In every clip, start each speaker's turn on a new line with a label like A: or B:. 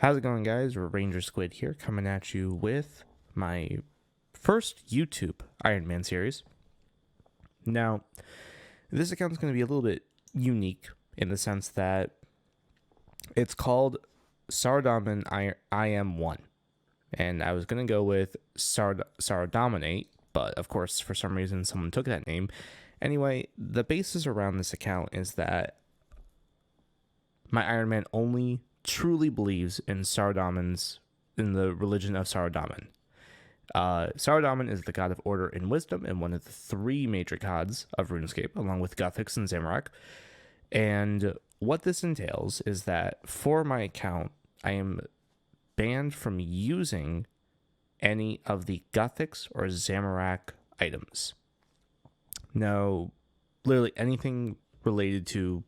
A: How's it going, guys? Ranger Squid here, coming at you with my first YouTube Iron Man series. Now, this account is going to be a little bit unique in the sense that it's called Saradomin IM1. And I was going to go with Saradominate, but of course, for some reason, someone took that name. Anyway, the basis around this account is that my Iron Man only truly believes in in the religion of Saradomin. Saradomin is the god of order and wisdom and one of the three major gods of RuneScape, along with Guthix and Zamorak. And what this entails is that for my account, I am banned from using any of the Guthix or Zamorak items. Now, literally anything related to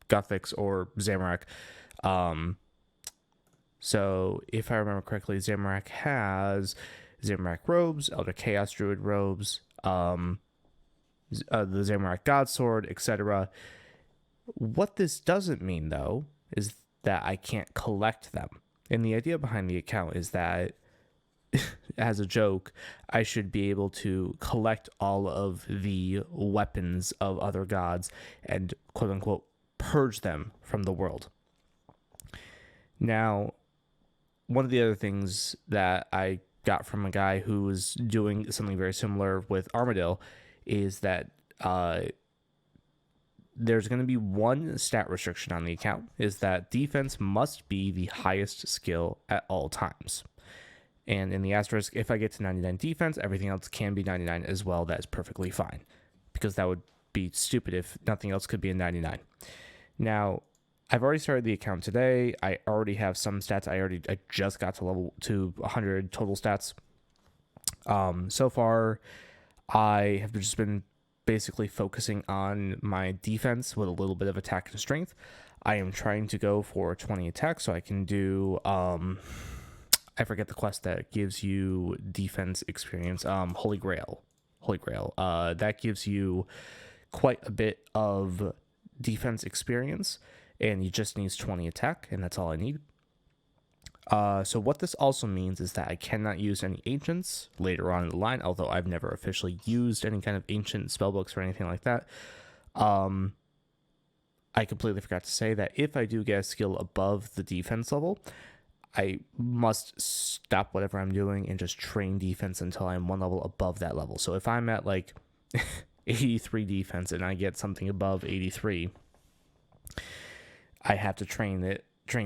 A: Guthix or Zamorak. So if I remember correctly, Zamorak has Zamorak robes, Elder Chaos Druid robes, the Zamorak God Sword, etc. What this doesn't mean, though, is that I can't collect them. And the idea behind the account is that, as a joke, I should be able to collect all of the weapons of other gods and, quote-unquote, purge them from the world. Now, one of the other things that I got from a guy who was doing something very similar with Armadillo is that there's going to be one stat restriction on the account, is that defense must be the highest skill at all times. And in the asterisk, if I get to 99 defense, everything else can be 99 as well. That's perfectly fine, because that would be stupid if nothing else could be a 99. Now, I've already started the account today. I already have some stats. I just got to 100 total stats. So far, I have just been basically focusing on my defense with a little bit of attack and strength. I am trying to go for 20 attack so I can do I forget the quest that gives you defense experience. Holy Grail. That gives you quite a bit of defense experience, and he just needs 20 attack, and that's all I need. So what this also means is that I cannot use any ancients later on in the line, although I've never officially used any kind of ancient spellbooks or anything like that. I completely forgot to say that if I do get a skill above the defense level, I must stop whatever I'm doing and just train defense until I'm one level above that level. So if I'm at like 83 defense and I get something above 83, I have to train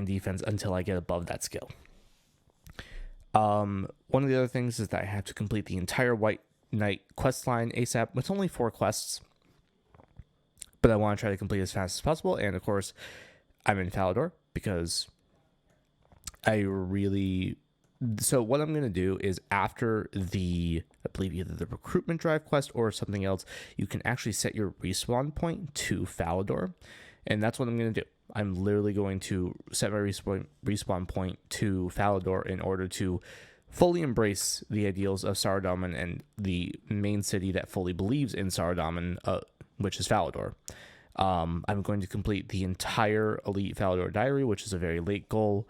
A: defense until I get above that skill. One of the other things is that I have to complete the entire White Knight quest line ASAP. It's only 4 quests, but I want to try to complete as fast as possible. And of course, I'm in Falador because so what I'm going to do is after I believe either the recruitment drive quest or something else, you can actually set your respawn point to Falador. And that's what I'm going to do. I'm literally going to set my respawn point to Falador in order to fully embrace the ideals of Saradomin and the main city that fully believes in Saradomin, which is Falador. I'm going to complete the entire Elite Falador Diary, which is a very late goal.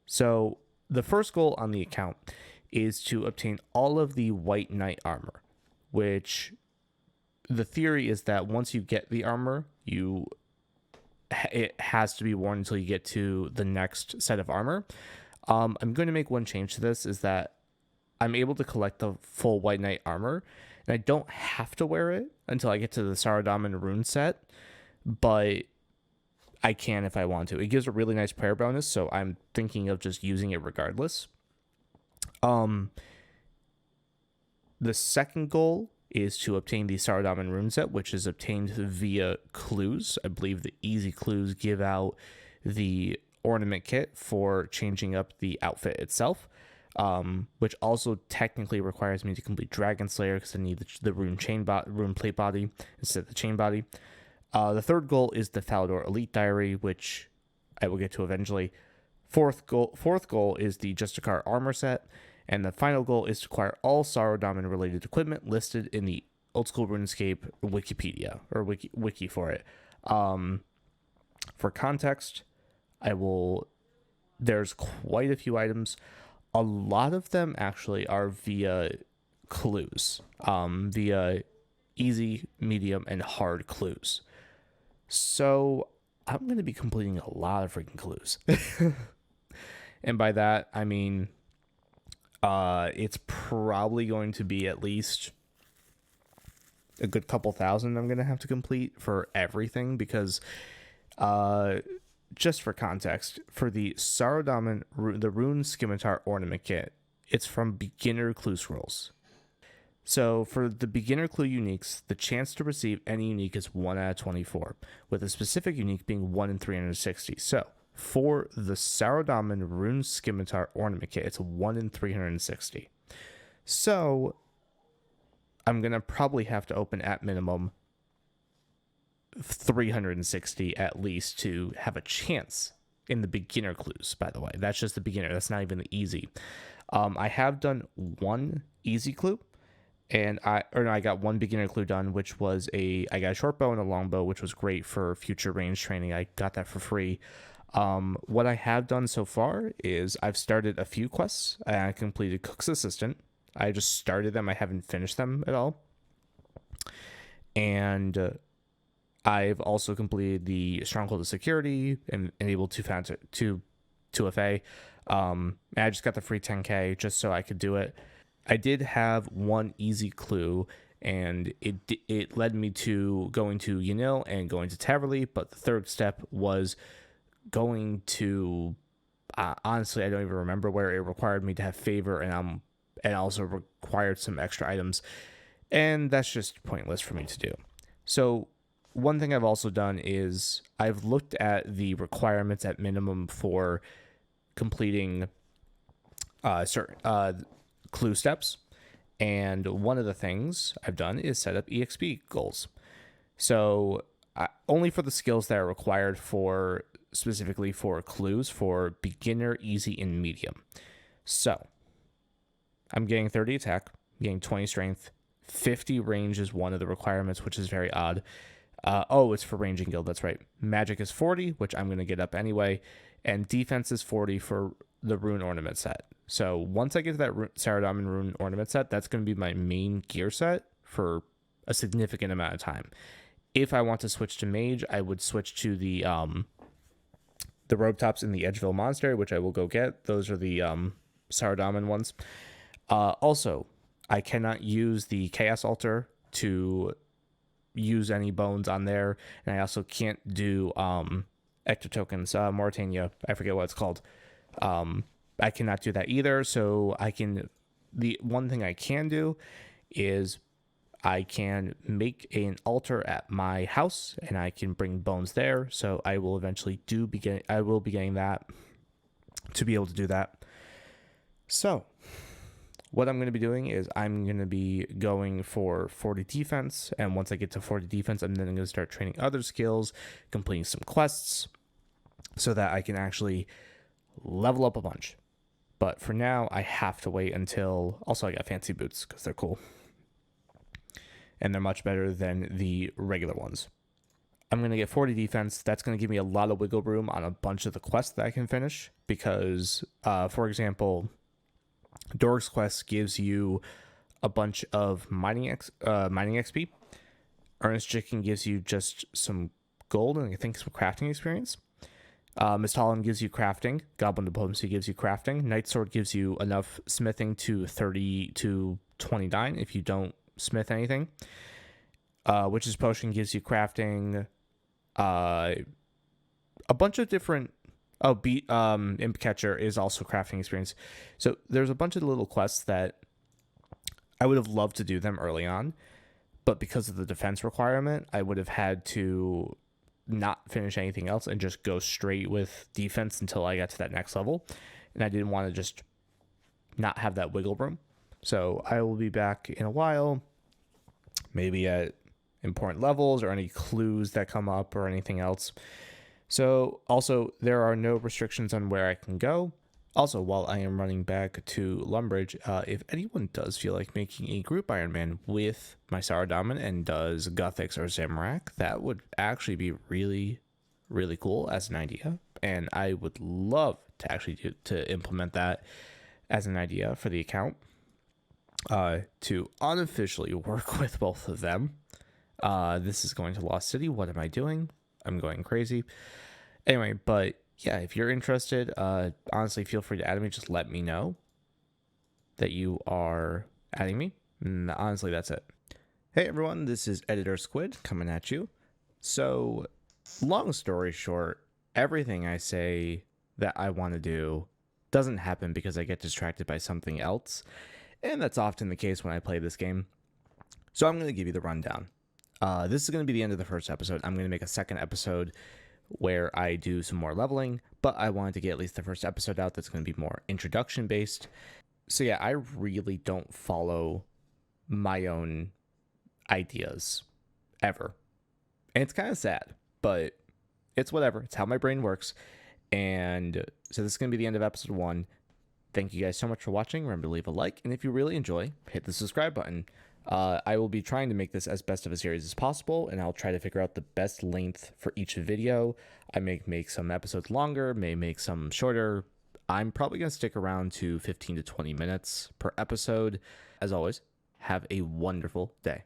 A: So the first goal on the account is to obtain all of the White Knight armor, which the theory is that once you get the armor, it has to be worn until you get to the next set of armor. I'm going to make one change to this, is that I'm able to collect the full White Knight armor, and I don't have to wear it until I get to the Saradomin rune set, but I can if I want to. It gives a really nice prayer bonus, so I'm thinking of just using it regardless. The second goal is to obtain the Saradomin rune set, which is obtained via clues. I believe the easy clues give out the ornament kit for changing up the outfit itself, which also technically requires me to complete Dragon Slayer because I need the rune plate body instead of the chain body. The third goal is the Falador Elite Diary, which I will get to eventually. Fourth goal is the Justicar armor set, and the final goal is to acquire all Saradomin related equipment listed in the Old School RuneScape Wikipedia, or wiki for it. For context, There's quite a few items. A lot of them actually are via clues, via easy, medium, and hard clues. So I'm going to be completing a lot of freaking clues. And by that, I mean, it's probably going to be at least a good couple thousand I'm going to have to complete for everything because, just for context, for the Saradomin, the Rune Scimitar Ornament Kit, it's from Beginner Clue Scrolls. So for the beginner clue uniques, the chance to receive any unique is 1 out of 24, with a specific unique being 1 in 360. So for the Saradomin Rune Scimitar Ornament Kit, it's 1 in 360. So I'm going to probably have to open at minimum 360 at least to have a chance in the beginner clues, by the way. That's just the beginner. That's not even the easy. I have done one easy clue. And I got one beginner clue done, which was I got a short bow and a long bow, which was great for future range training. I got that for free. What I have done so far is I've started a few quests. I completed Cook's Assistant. I just started them. I haven't finished them at all. And I've also completed the Stronghold of Security and enabled 2FA. And I just got the free 10K just so I could do it. I did have one easy clue, and it led me to going to Yanil and going to Taverley, but the third step was going to, honestly, I don't even remember where. It required me to have favor, and also required some extra items, and that's just pointless for me to do. So one thing I've also done is I've looked at the requirements at minimum for completing certain clue steps, and one of the things I've done is set up EXP goals. So only for the skills that are required for specifically for clues for beginner, easy, and medium. So I'm getting 30 attack, I'm getting 20 strength, 50 range is one of the requirements, which is very odd. It's for ranging guild, that's right. Magic is 40, which I'm going to get up anyway, and defense is 40 for the rune ornament set. So once I get to that Saradomin rune ornament set, that's going to be my main gear set for a significant amount of time. If I want to switch to mage, I would switch to the robe tops in the Edgeville Monastery, which I will go get. Those are the Saradomin ones. Also, I cannot use the Chaos Altar to use any bones on there, and I also can't do Ecto tokens. Mauritania, I forget what it's called. I cannot do that either. So the one thing I can do is I can make an altar at my house, and I can bring bones there. So I will eventually be getting that to be able to do that. So what I'm going to be doing is I'm going to be going for 40 defense, and once I get to 40 defense, I'm then going to start training other skills, completing some quests, so that I can actually level up a bunch. But for now, I have to wait until... Also, I got fancy boots because they're cool. And they're much better than the regular ones. I'm going to get 40 defense. That's going to give me a lot of wiggle room on a bunch of the quests that I can finish. Because, for example, Dork's quest gives you a bunch of mining XP. Earnest Chicken gives you just some gold and I think some crafting experience. Miss Talon gives you crafting. Goblin Diplomacy gives you crafting. Night Sword gives you enough smithing to 30 to 29 if you don't smith anything. Witch's Potion gives you crafting. A bunch of different... Imp Catcher is also crafting experience. So there's a bunch of little quests that I would have loved to do them early on, but because of the defense requirement, I would have had to not finish anything else and just go straight with defense until I got to that next level. And I didn't want to just not have that wiggle room. So I will be back in a while, maybe at important levels or any clues that come up or anything else. So also there are no restrictions on where I can go. Also, while I am running back to Lumbridge, if anyone does feel like making a group Ironman with my Saradomin and does Guthix or Zamorak, that would actually be really, really cool as an idea, and I would love to actually to implement that as an idea for the account, to unofficially work with both of them. This is going to Lost City. What am I doing? I'm going crazy. Anyway, but yeah, if you're interested, honestly, feel free to add me. Just let me know that you are adding me. And honestly, that's it. Hey everyone, this is Editor Squid coming at you. So, long story short, everything I say that I want to do doesn't happen because I get distracted by something else. And that's often the case when I play this game. So I'm going to give you the rundown. This is going to be the end of the first episode. I'm going to make a second episode where I do some more leveling, but I wanted to get at least the first episode out that's going to be more introduction based. So yeah, I really don't follow my own ideas ever. And it's kind of sad, but it's whatever. It's how my brain works. And so this is going to be the end of episode 1. Thank you guys so much for watching. Remember to leave a like, and if you really enjoy, hit the subscribe button. I will be trying to make this as best of a series as possible, and I'll try to figure out the best length for each video. I may make some episodes longer, may make some shorter. I'm probably going to stick around to 15 to 20 minutes per episode. As always, have a wonderful day.